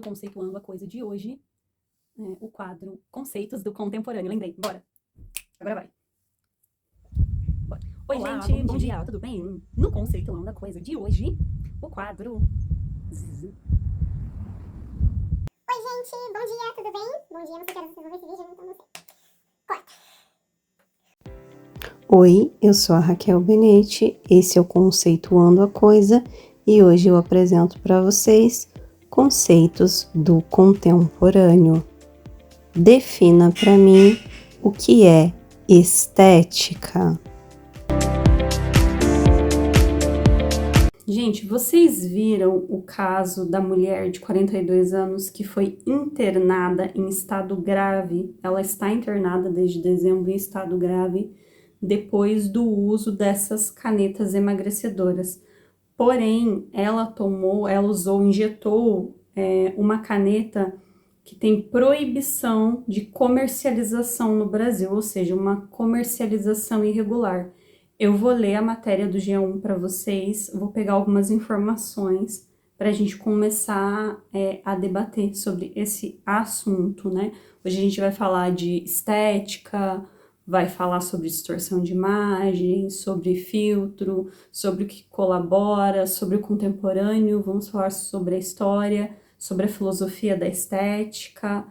Conceituando a coisa de hoje, o quadro Conceitos do Contemporâneo. Lembrei, bora. Agora vai. Bora. Oi, Olá, gente, bom dia. tudo bem? No Conceituando a coisa de hoje, o quadro... Oi, gente, bom dia, tudo bem? Bom dia, não sei que horas vocês vão ver esse vídeo, então não sei. Corta. Oi, eu sou a Raquel Benetti, esse é o Conceituando a Coisa e hoje eu apresento para vocês conceitos do contemporâneo. Defina para mim o que é estética. Gente, vocês viram o caso da mulher de 42 anos que foi internada em estado grave? Ela está internada desde dezembro em estado grave depois do uso dessas canetas emagrecedoras. Porém, ela injetou uma caneta que tem proibição de comercialização no Brasil, ou seja, uma comercialização irregular. Eu vou ler a matéria do G1 para vocês, vou pegar algumas informações para a gente começar a debater sobre esse assunto, né? Hoje a gente vai falar de estética, vai falar sobre distorção de imagem, sobre filtro, sobre o que colabora, sobre o contemporâneo, vamos falar sobre a história, sobre a filosofia da estética.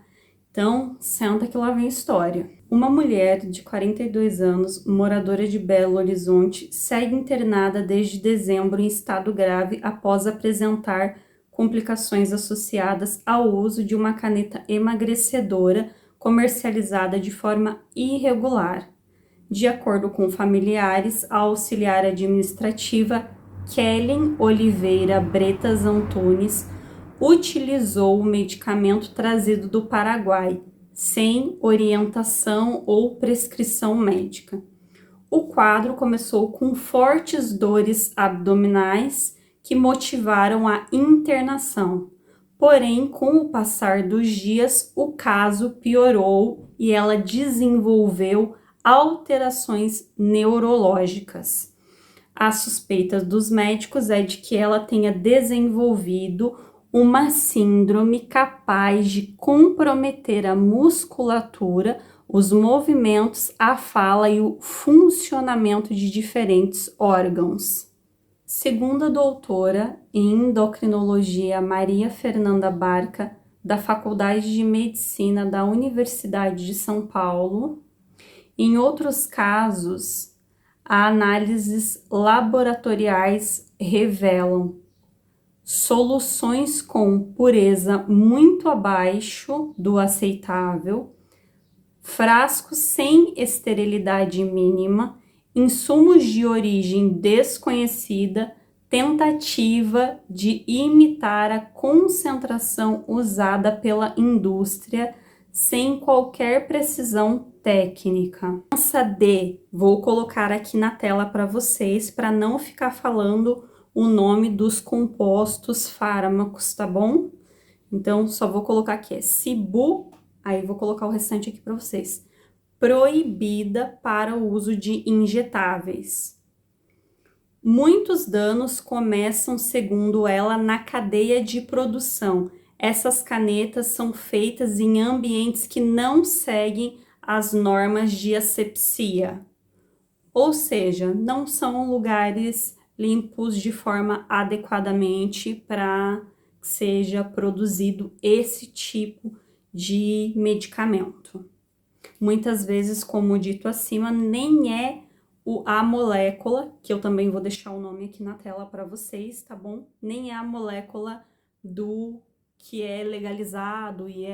Então, senta que lá vem história. Uma mulher de 42 anos, moradora de Belo Horizonte, segue internada desde dezembro em estado grave após apresentar complicações associadas ao uso de uma caneta emagrecedora comercializada de forma irregular. De acordo com familiares, a auxiliar administrativa Kellen Oliveira Bretas Antunes utilizou o medicamento trazido do Paraguai, sem orientação ou prescrição médica. O quadro começou com fortes dores abdominais que motivaram a internação. Porém, com o passar dos dias, o caso piorou e ela desenvolveu alterações neurológicas. A suspeita dos médicos é de que ela tenha desenvolvido uma síndrome capaz de comprometer a musculatura, os movimentos, a fala e o funcionamento de diferentes órgãos. Segundo a doutora em endocrinologia Maria Fernanda Barca, da Faculdade de Medicina da Universidade de São Paulo, em outros casos, análises laboratoriais revelam soluções com pureza muito abaixo do aceitável, frascos sem esterilidade mínima, insumos de origem desconhecida, tentativa de imitar a concentração usada pela indústria sem qualquer precisão técnica. Vou colocar aqui na tela para vocês, para não ficar falando o nome dos compostos fármacos, tá bom? Então, só vou colocar aqui, Cibu, aí vou colocar o restante aqui para vocês. Proibida para o uso de injetáveis. Muitos danos começam, segundo ela, na cadeia de produção. Essas canetas são feitas em ambientes que não seguem as normas de asepsia. Ou seja, não são lugares limpos de forma adequadamente para que seja produzido esse tipo de medicamento. Muitas vezes, como dito acima, nem é a molécula, que eu também vou deixar o nome aqui na tela para vocês, tá bom? Nem é a molécula do que é legalizado e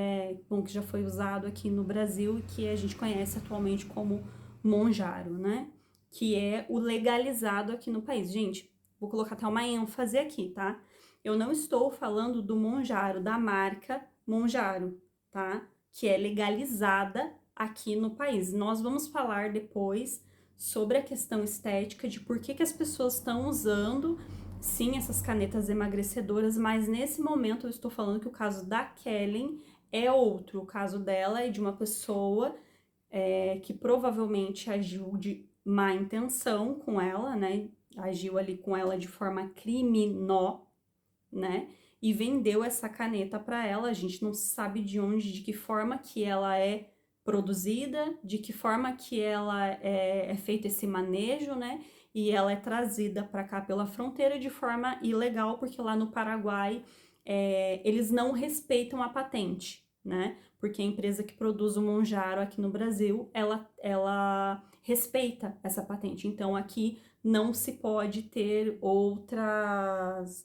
que já foi usado aqui no Brasil e que a gente conhece atualmente como Monjaro, né? Que é o legalizado aqui no país. Gente, vou colocar até uma ênfase aqui, tá? Eu não estou falando do Monjaro, da marca Monjaro, tá? Que é legalizada aqui no país. Nós vamos falar depois sobre a questão estética, de por que as pessoas estão usando, sim, essas canetas emagrecedoras, mas nesse momento eu estou falando que o caso da Kellen é outro. O caso dela é de uma pessoa que provavelmente agiu de má intenção com ela, né? Agiu ali com ela de forma criminosa, né? e vendeu essa caneta para ela. A gente não sabe de onde, de que forma que ela é produzida, de que forma que ela é feito esse manejo, né? E ela é trazida para cá pela fronteira de forma ilegal, porque lá no Paraguai eles não respeitam a patente, né? Porque a empresa que produz o Monjaro aqui no Brasil, ela respeita essa patente. Então aqui não se pode ter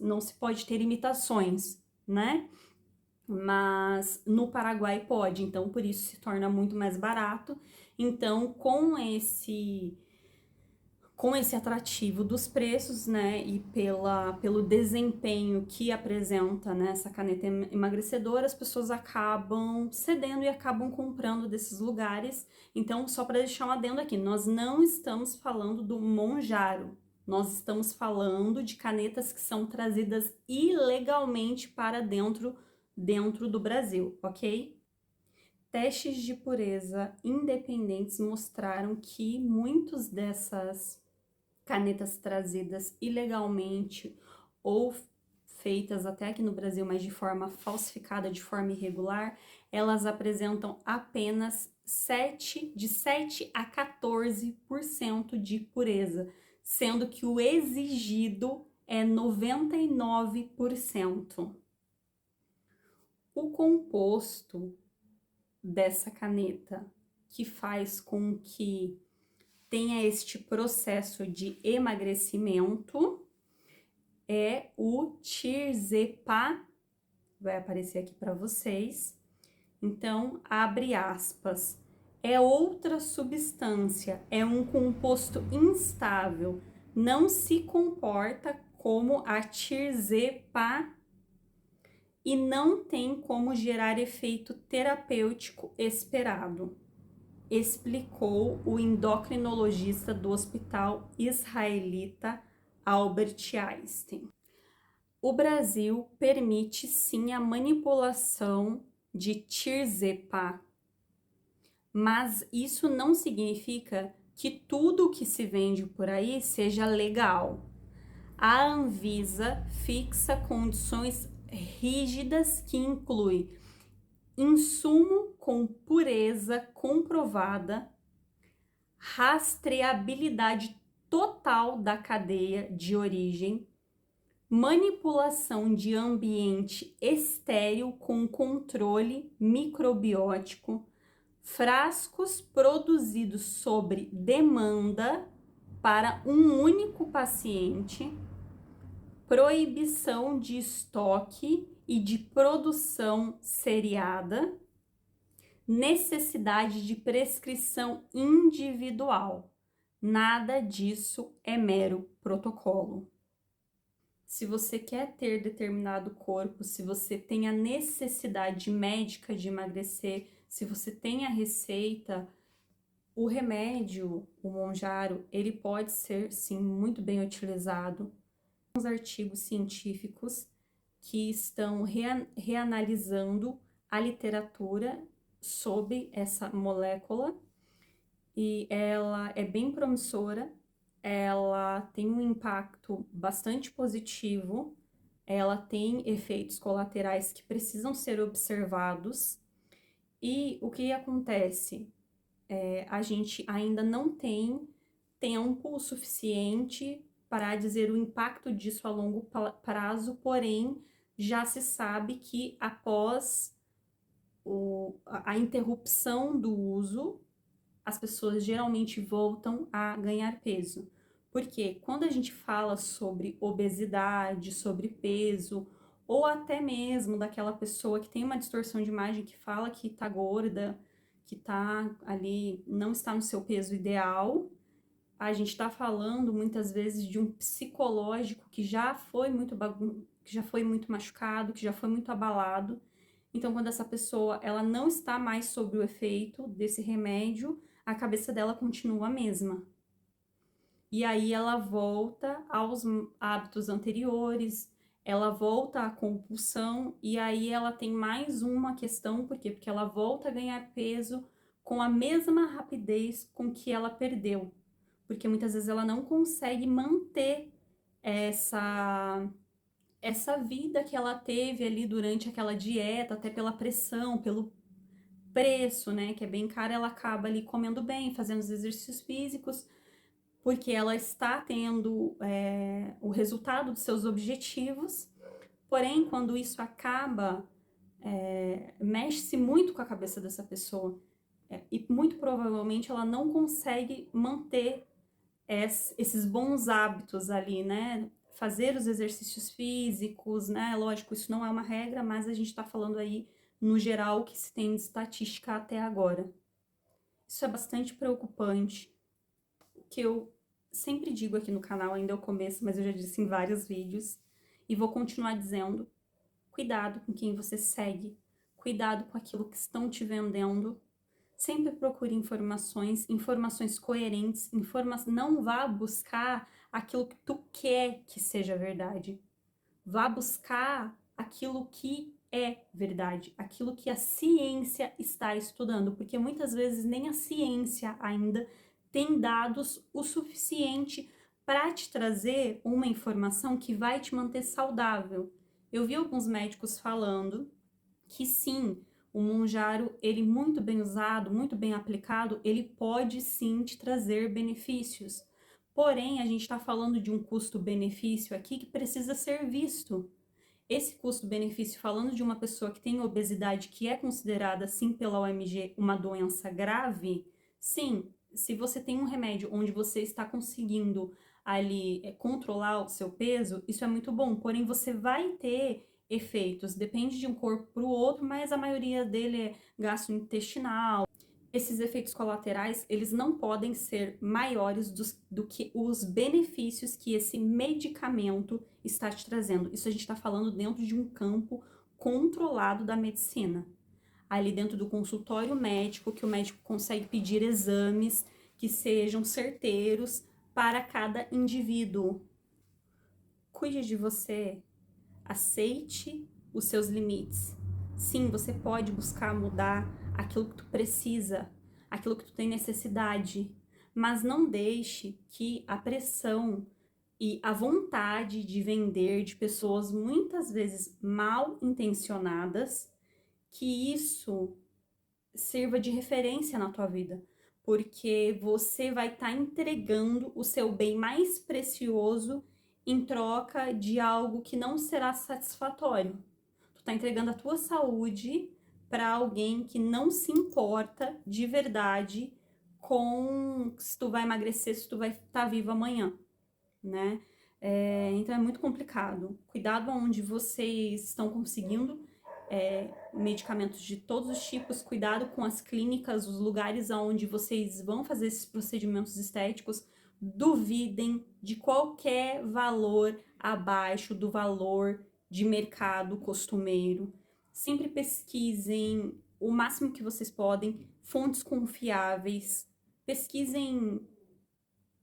não se pode ter imitações, né? Mas no Paraguai pode, então por isso se torna muito mais barato. Então, com esse atrativo dos preços, né, e pelo desempenho que apresenta, né, essa caneta emagrecedora, as pessoas acabam cedendo e acabam comprando desses lugares. Então, só para deixar um adendo aqui, nós não estamos falando do Monjaro, nós estamos falando de canetas que são trazidas ilegalmente para dentro do Brasil, ok? Testes de pureza independentes mostraram que muitos dessas canetas trazidas ilegalmente ou feitas até aqui no Brasil, mas de forma falsificada, de forma irregular, elas apresentam apenas de 7 a 14% de pureza, sendo que o exigido é 99%. O composto dessa caneta que faz com que tenha este processo de emagrecimento é o tirzepatide, vai aparecer aqui para vocês. Então, abre aspas, é outra substância, é um composto instável, não se comporta como a tirzepatide e não tem como gerar efeito terapêutico esperado, explicou o endocrinologista do Hospital Israelita Albert Einstein. O Brasil permite sim a manipulação de tirzepatide, mas isso não significa que tudo que se vende por aí seja legal. A Anvisa fixa condições rígidas que incluem insumo com pureza comprovada, rastreabilidade total da cadeia de origem, manipulação de ambiente estéril com controle microbiótico, frascos produzidos sobre demanda para um único paciente, proibição de estoque e de produção seriada, necessidade de prescrição individual. Nada disso é mero protocolo. Se você quer ter determinado corpo, se você tem a necessidade médica de emagrecer, se você tem a receita, o remédio, o Monjaro, ele pode ser sim muito bem utilizado. Os artigos científicos que estão reanalisando a literatura sobre essa molécula e ela é bem promissora, ela tem um impacto bastante positivo, ela tem efeitos colaterais que precisam ser observados. E o que acontece? A gente ainda não tem tempo suficiente para dizer o impacto disso a longo prazo, porém já se sabe que após a interrupção do uso, as pessoas geralmente voltam a ganhar peso. Porque quando a gente fala sobre obesidade, sobre peso, ou até mesmo daquela pessoa que tem uma distorção de imagem que fala que tá gorda, que tá ali, não está no seu peso ideal, a gente tá falando muitas vezes de um psicológico que já foi muito machucado, que já foi muito abalado. Então, quando essa pessoa ela não está mais sob o efeito desse remédio, a cabeça dela continua a mesma. E aí ela volta aos hábitos anteriores, ela volta à compulsão, e aí ela tem mais uma questão, por quê? Porque ela volta a ganhar peso com a mesma rapidez com que ela perdeu. Porque muitas vezes ela não consegue manter essa vida que ela teve ali durante aquela dieta, até pela pressão, pelo preço, né, que é bem caro, ela acaba ali comendo bem, fazendo os exercícios físicos, porque ela está tendo o resultado dos seus objetivos. Porém, quando isso acaba, mexe-se muito com a cabeça dessa pessoa. E muito provavelmente ela não consegue manter esses bons hábitos ali, né? Fazer os exercícios físicos, né? Lógico, isso não é uma regra, mas a gente está falando aí no geral que se tem de estatística até agora. Isso é bastante preocupante. O que eu sempre digo aqui no canal, ainda é o começo, mas eu já disse em vários vídeos, e vou continuar dizendo: cuidado com quem você segue, cuidado com aquilo que estão te vendendo. Sempre procure informações coerentes, não vá buscar aquilo que tu quer que seja verdade. Vá buscar aquilo que é verdade, aquilo que a ciência está estudando, porque muitas vezes nem a ciência ainda tem dados o suficiente para te trazer uma informação que vai te manter saudável. Eu vi alguns médicos falando que sim, o Monjaro, ele muito bem usado, muito bem aplicado, ele pode sim te trazer benefícios. Porém, a gente está falando de um custo-benefício aqui que precisa ser visto. Esse custo-benefício, falando de uma pessoa que tem obesidade, que é considerada, sim, pela OMG, uma doença grave, sim, se você tem um remédio onde você está conseguindo ali controlar o seu peso, isso é muito bom. Porém, você vai ter efeitos, depende de um corpo para o outro, mas a maioria dele é gastrointestinal. Esses efeitos colaterais, eles não podem ser maiores do que os benefícios que esse medicamento está te trazendo. Isso a gente está falando dentro de um campo controlado da medicina. Ali dentro do consultório médico, que o médico consegue pedir exames que sejam certeiros para cada indivíduo. Cuide de você, aceite os seus limites. Sim, você pode buscar mudar aquilo que tu precisa, aquilo que tu tem necessidade, mas não deixe que a pressão e a vontade de vender de pessoas muitas vezes mal intencionadas, que isso sirva de referência na tua vida, porque você vai estar entregando o seu bem mais precioso em troca de algo que não será satisfatório. Tu tá entregando a tua saúde para alguém que não se importa de verdade com se tu vai emagrecer, se tu vai estar vivo amanhã, né? Então é muito complicado. Cuidado onde vocês estão conseguindo medicamentos de todos os tipos, cuidado com as clínicas, os lugares onde vocês vão fazer esses procedimentos estéticos. Duvidem de qualquer valor abaixo do valor de mercado costumeiro. Sempre pesquisem o máximo que vocês podem, fontes confiáveis, pesquisem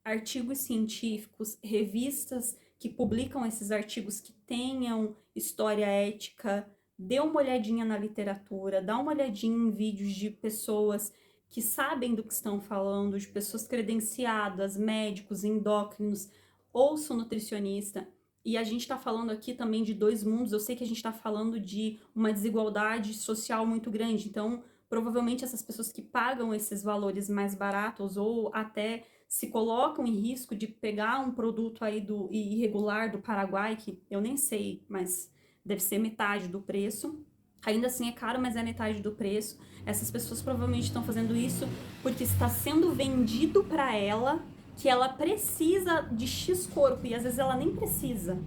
artigos científicos, revistas que publicam esses artigos que tenham história ética, dê uma olhadinha na literatura, dá uma olhadinha em vídeos de pessoas que sabem do que estão falando, de pessoas credenciadas, médicos, endócrinos, ouça o nutricionista. E a gente está falando aqui também de dois mundos, eu sei que a gente está falando de uma desigualdade social muito grande, então provavelmente essas pessoas que pagam esses valores mais baratos ou até se colocam em risco de pegar um produto aí do irregular do Paraguai, que eu nem sei, mas deve ser metade do preço. Ainda assim é caro, mas é metade do preço. Essas pessoas provavelmente estão fazendo isso porque está sendo vendido para ela que ela precisa de X corpo e às vezes ela nem precisa,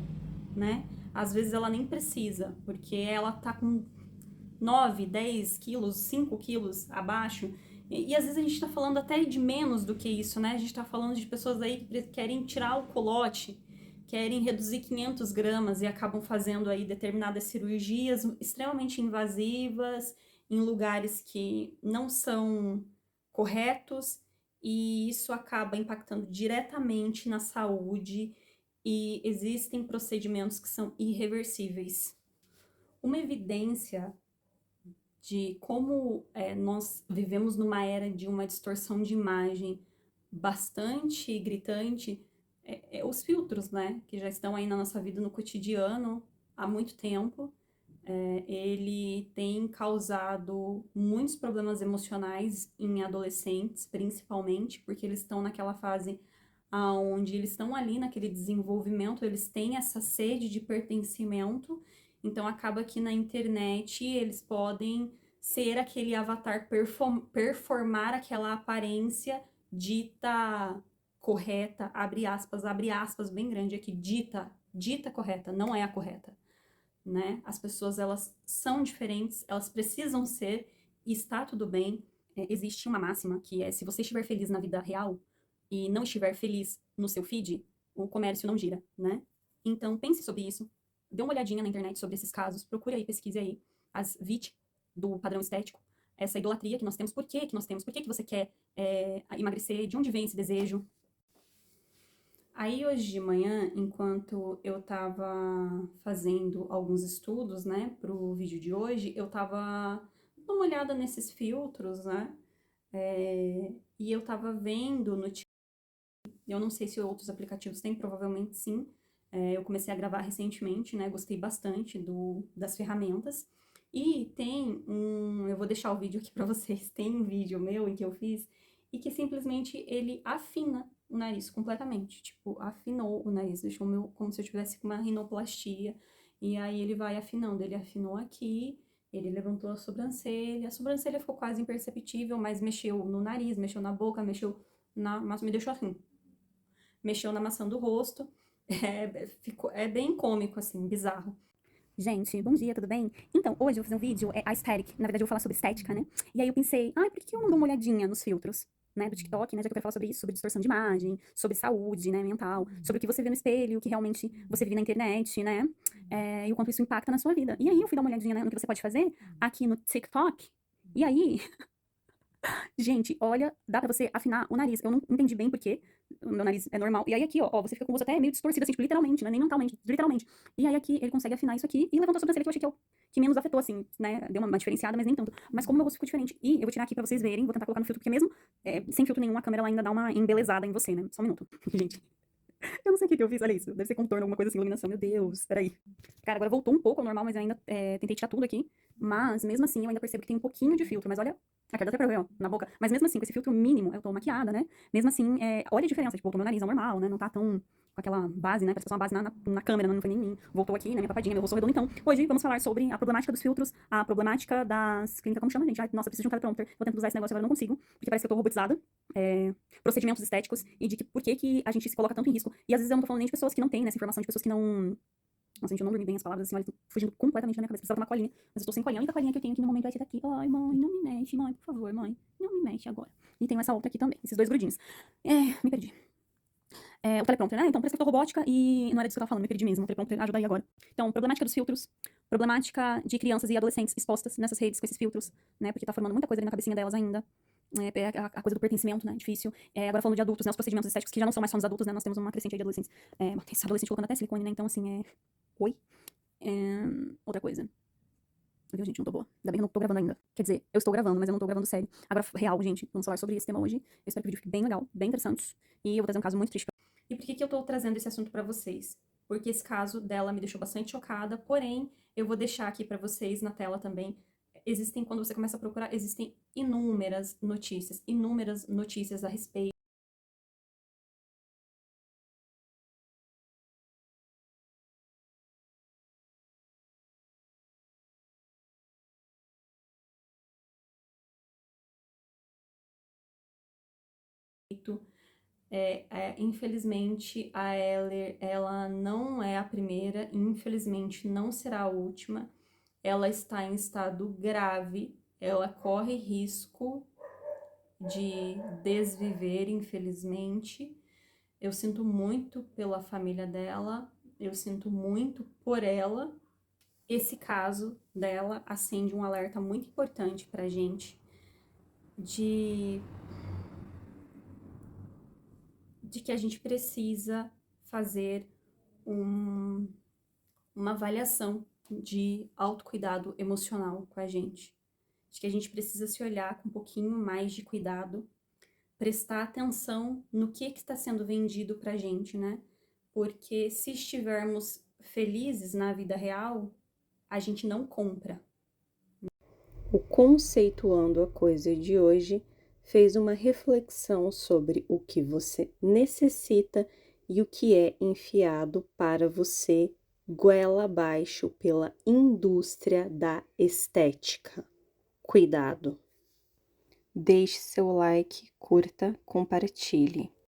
né? Às vezes ela nem precisa, porque ela tá com 9, 10 quilos, 5 quilos abaixo. E às vezes a gente está falando até de menos do que isso, né? A gente está falando de pessoas aí que querem tirar o colote, querem reduzir 500 gramas e acabam fazendo aí determinadas cirurgias extremamente invasivas em lugares que não são corretos e isso acaba impactando diretamente na saúde e existem procedimentos que são irreversíveis. Uma evidência de como nós vivemos numa era de uma distorção de imagem bastante gritante, os filtros, né, que já estão aí na nossa vida no cotidiano, há muito tempo. Ele tem causado muitos problemas emocionais em adolescentes, principalmente, porque eles estão naquela fase onde eles estão ali naquele desenvolvimento, eles têm essa sede de pertencimento, então acaba que na internet eles podem ser aquele avatar, performar aquela aparência dita correta, abre aspas bem grande aqui, dita correta, não é a correta, né? As pessoas, elas são diferentes, elas precisam ser, e está tudo bem. Existe uma máxima que é: se você estiver feliz na vida real e não estiver feliz no seu feed, o comércio não gira, né? Então, pense sobre isso, dê uma olhadinha na internet sobre esses casos, procure aí, pesquise aí as VIT do padrão estético, essa idolatria que nós temos, por que nós temos, por que você quer emagrecer, de onde vem esse desejo. Aí hoje de manhã, enquanto eu tava fazendo alguns estudos, né, pro vídeo de hoje, eu tava dando uma olhada nesses filtros, né, e eu tava vendo no eu não sei se outros aplicativos têm, provavelmente sim. Eu comecei a gravar recentemente, né? Gostei bastante das ferramentas. E tem eu vou deixar o vídeo aqui pra vocês. Tem um vídeo meu em que eu fiz e que simplesmente ele afina o nariz completamente. Tipo, afinou o nariz, deixou o meu como se eu tivesse com uma rinoplastia. E aí ele vai afinando. Ele afinou aqui, ele levantou a sobrancelha ficou quase imperceptível, mas mexeu no nariz, mexeu na boca, mexeu mas me deixou assim, mexeu na maçã do rosto. É bem cômico, assim, bizarro. Gente, bom dia, tudo bem? Então, hoje eu vou fazer um vídeo, aesthetic, na verdade eu vou falar sobre estética, né? E aí eu pensei, por que eu não dou uma olhadinha nos filtros, né, do TikTok, né, já que eu quero falar sobre isso, sobre distorção de imagem, sobre saúde, né, mental, sobre o que você vê no espelho, o que realmente você vive na internet, né, e o quanto isso impacta na sua vida. E aí eu fui dar uma olhadinha, né, no que você pode fazer aqui no TikTok, e aí gente, olha, dá pra você afinar o nariz. Eu não entendi bem porque o meu nariz é normal. E aí aqui, ó, você fica com o rosto até meio distorcido, assim, tipo, literalmente, né? Nem mentalmente, literalmente. E aí aqui ele consegue afinar isso aqui e levantou a sobrancelha, que eu achei que é o que menos afetou, assim, né? Deu uma diferenciada, mas nem tanto. Mas como o meu rosto ficou diferente. E eu vou tirar aqui pra vocês verem, vou tentar colocar no filtro, porque mesmo sem filtro nenhum, a câmera ela ainda dá uma embelezada em você, né? Só um minuto, gente. Eu não sei o que eu fiz, olha isso. Deve ser contorno, alguma coisa assim, iluminação. Meu Deus, peraí. Cara, agora voltou um pouco ao normal, mas eu ainda tentei tirar tudo aqui. Mas mesmo assim, eu ainda percebo que tem um pouquinho de filtro. Mas olha, aqui dá até pra ver, ó, na boca. Mas mesmo assim, com esse filtro mínimo, eu tô maquiada, né? Mesmo assim, olha a diferença. Tipo, voltou meu nariz ao normal, né? Não tá tão com aquela base, né? Parece que foi uma base na câmera, não foi nem em mim. Voltou aqui, né? Minha papadinha, meu rosto redondo. Então, hoje vamos falar sobre a problemática dos filtros, a problemática das clínicas, como chama, gente? Ai, nossa, eu preciso de um teleprompter. Vou tentar usar esse negócio agora, eu não consigo, porque parece que eu tô robotizada. Procedimentos estéticos e de que por que a gente se coloca tanto em risco. E às vezes eu não tô falando nem de pessoas que não têm essa informação, de pessoas que não. Nossa, gente, eu não dormi bem as palavras, assim, olha, fugindo completamente da minha cabeça. Precisava tomar colinha, mas eu tô sem colinha. A única colinha que eu tenho aqui no momento é essa daqui. Ai, mãe, não me mexe, mãe, por favor, mãe. Não me mexe agora. E tenho essa outra aqui também, esses dois grudinhos. Me perdi. O teleprompter, né? Então, parece que eu tô robótica e não era disso que eu tava falando, me perdi mesmo. O teleprompter ajuda aí agora. Então, problemática dos filtros, problemática de crianças e adolescentes expostas nessas redes com esses filtros, né? Porque tá formando muita coisa ali na cabecinha delas ainda. A coisa do pertencimento, né? Difícil. Agora falando de adultos, né? Os procedimentos estéticos que já não são mais só nos adultos, né? Nós temos uma crescente aí de adolescentes. Tem esse adolescente colocando até silicone, né? Então, assim, oi. Outra coisa. Viu, gente? Não tô boa. Ainda bem que eu não tô gravando ainda. Quer dizer, eu estou gravando, mas eu não tô gravando sério. Agora, real, gente. Vamos falar sobre esse tema hoje. Eu espero que o vídeo fique bem legal, bem interessante. E eu vou trazer um caso muito triste. E por que eu tô trazendo esse assunto pra vocês? Porque esse caso dela me deixou bastante chocada, porém, eu vou deixar aqui pra vocês na tela também. Quando você começa a procurar, existem inúmeras notícias a respeito infelizmente, a Eller, ela não é a primeira, infelizmente não será a última. Ela está em estado grave, ela corre risco de desviver, infelizmente. Eu sinto muito pela família dela, eu sinto muito por ela. Esse caso dela acende um alerta muito importante pra gente de que a gente precisa fazer uma avaliação de autocuidado emocional com a gente. De que a gente precisa se olhar com um pouquinho mais de cuidado, prestar atenção no que está sendo vendido pra gente, né? Porque se estivermos felizes na vida real, a gente não compra. O Conceituando a Coisa de hoje fez uma reflexão sobre o que você necessita e o que é enfiado para você goela abaixo pela indústria da estética. Cuidado! Deixe seu like, curta, compartilhe.